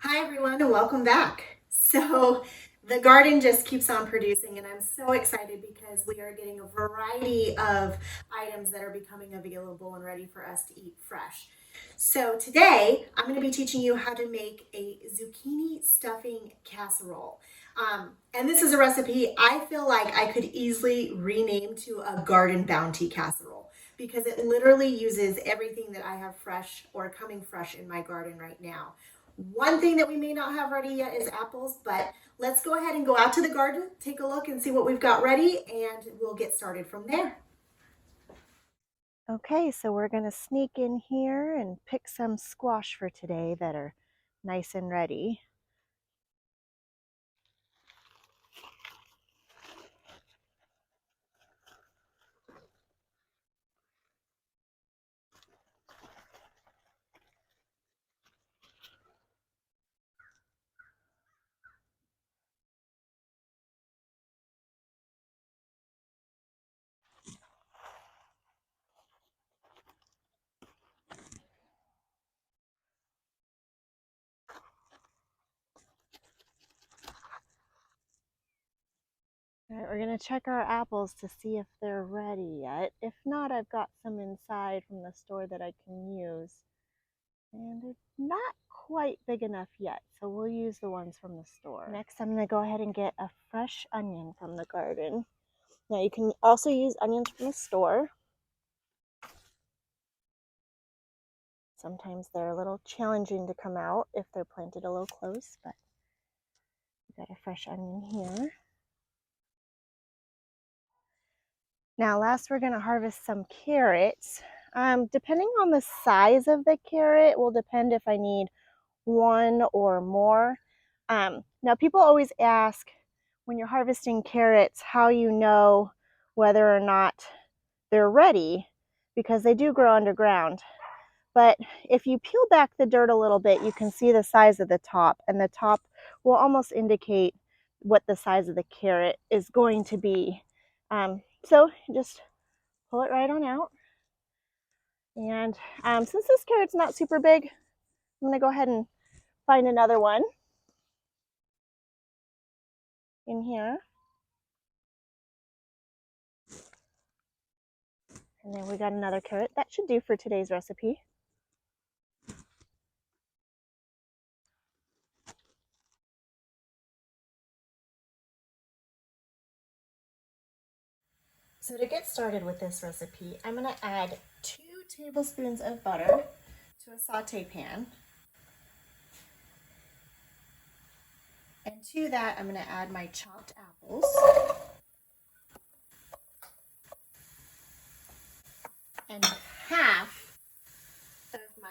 Hi everyone and welcome back. So the garden just keeps on producing and I'm so excited because we are getting a variety of items that are becoming available and ready for us to eat fresh. So today I'm going to be teaching you how to make a zucchini stuffing casserole. And this is a recipe I feel like I could easily rename to a garden bounty casserole because it literally uses everything that I have fresh or coming fresh in my garden right now. One thing that we may not have ready yet is apples, but let's go ahead and go out to the garden, take a look and see what we've got ready, and we'll get started from there. Okay, so we're going to sneak in here and pick some squash for today that are nice and ready. All right, we're going to check our apples to see if they're ready yet. If not, I've got some inside from the store that I can use. And they're not quite big enough yet, so we'll use the ones from the store. Next, I'm going to go ahead and get a fresh onion from the garden. Now, you can also use onions from the store. Sometimes they're a little challenging to come out if they're planted a little close, but we got a fresh onion here. Now last we're going to harvest some carrots. Depending on the size of the carrot will depend if I need one or more. Now people always ask when you're harvesting carrots how you know whether or not they're ready because they do grow underground. But if you peel back the dirt a little bit, you can see the size of the top, and the top will almost indicate what the size of the carrot is going to be. So just pull it right on out. And since this carrot's not super big, I'm going to go ahead and find another one in here. And then we got another carrot. That should do for today's recipe. So to get started with this recipe, I'm going to add 2 tablespoons of butter to a saute pan. And to that, I'm going to add my chopped apples and half of my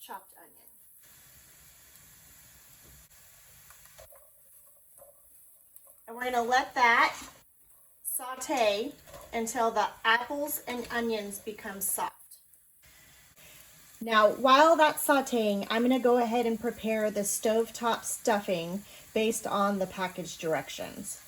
chopped onion. And we're going to let that saute until the apples and onions become soft. Now, while that's sauteing, I'm going to go ahead and prepare the stovetop stuffing based on the package directions.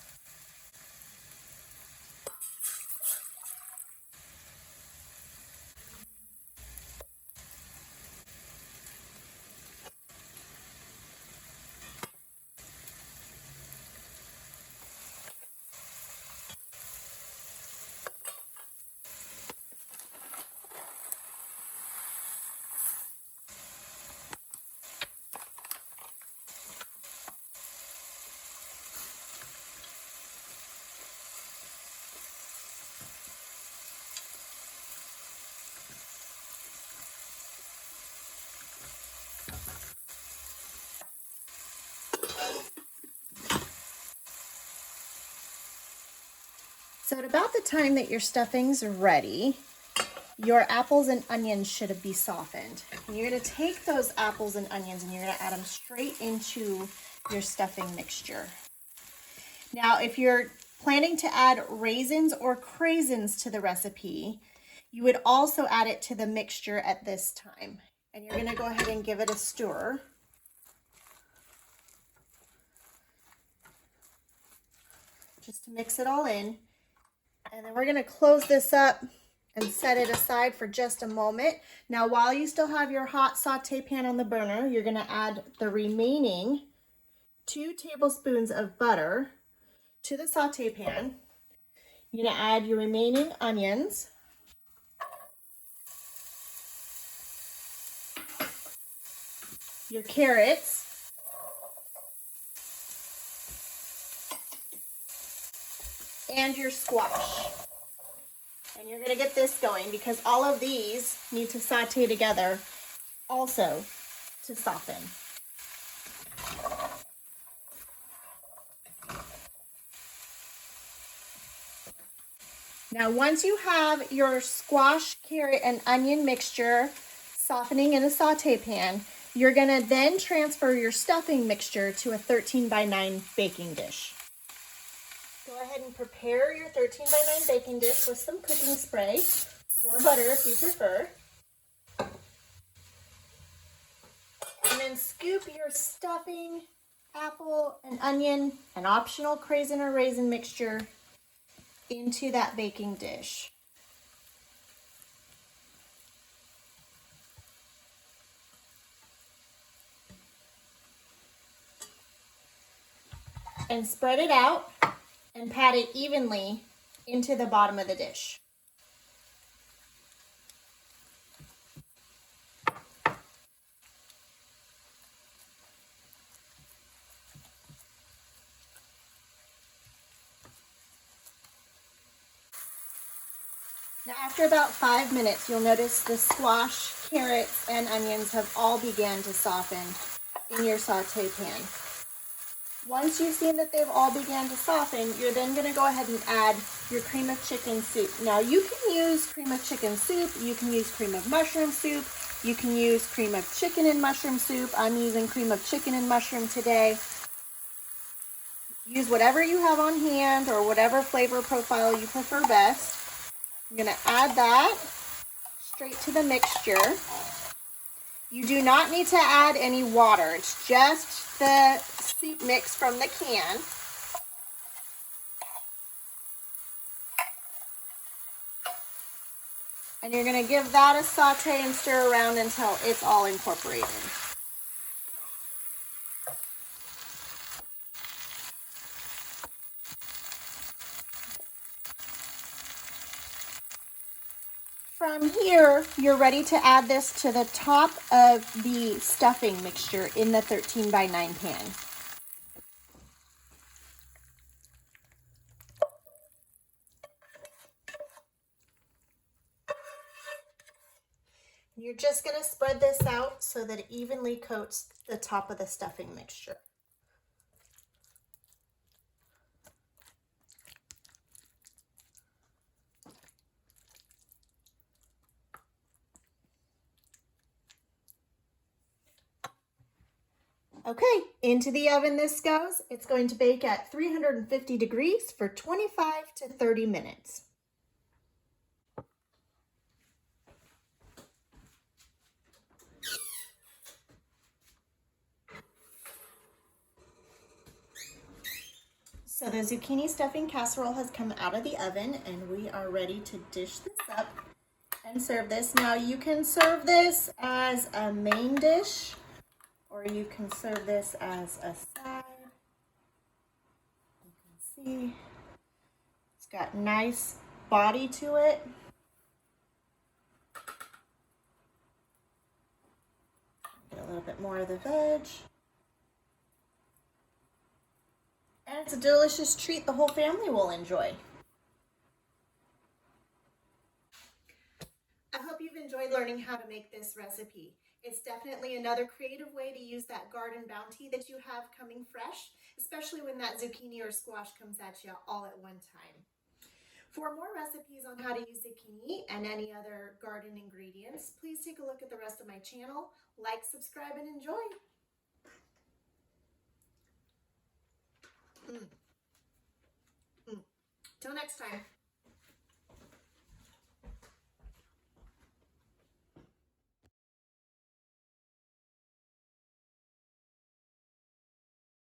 So at about the time that your stuffing's ready, your apples and onions should be softened. And you're going to take those apples and onions and you're going to add them straight into your stuffing mixture. Now, if you're planning to add raisins or craisins to the recipe, you would also add it to the mixture at this time. And you're going to go ahead and give it a stir. Just to mix it all in. And then we're going to close this up and set it aside for just a moment. Now, while you still have your hot saute pan on the burner, you're gonna add the remaining 2 tablespoons of butter to the saute pan. You're gonna add your remaining onions. Your carrots. And your squash. And you're gonna get this going because all of these need to saute together also to soften. Now, once you have your squash, carrot, and onion mixture softening in a saute pan, you're gonna then transfer your stuffing mixture to a 13 by 9 baking dish. Go ahead and prepare your 13 by 9 baking dish with some cooking spray or butter if you prefer. And then scoop your stuffing, apple, and onion, and optional craisin or raisin mixture into that baking dish. And spread it out and pat it evenly into the bottom of the dish. Now, after about 5 minutes, you'll notice the squash, carrots, and onions have all began to soften in your saute pan. Once you've seen that they've all began to soften, you're then going to go ahead and add your cream of chicken soup. Now, you can use cream of chicken soup, you can use cream of mushroom soup, you can use cream of chicken and mushroom soup. I'm using cream of chicken and mushroom today. Use whatever you have on hand or whatever flavor profile you prefer best. I'm going to add that straight to the mixture. You do not need to add any water. It's just the soup mix from the can. And you're going to give that a saute and stir around until it's all incorporated. From here, you're ready to add this to the top of the stuffing mixture in the 13 by 9 pan. You're just going to spread this out so that it evenly coats the top of the stuffing mixture. Okay, into the oven this goes. It's going to bake at 350 degrees for 25 to 30 minutes. So the zucchini stuffing casserole has come out of the oven and we are ready to dish this up and serve this. Now you can serve this as a main dish or you can serve this as a side. You can see it's got nice body to it. Get a little bit more of the veg. And it's a delicious treat the whole family will enjoy. I hope you've enjoyed learning how to make this recipe. It's definitely another creative way to use that garden bounty that you have coming fresh, especially when that zucchini or squash comes at you all at one time. For more recipes on how to use zucchini and any other garden ingredients, please take a look at the rest of my channel. Like, subscribe, and enjoy. Till next time.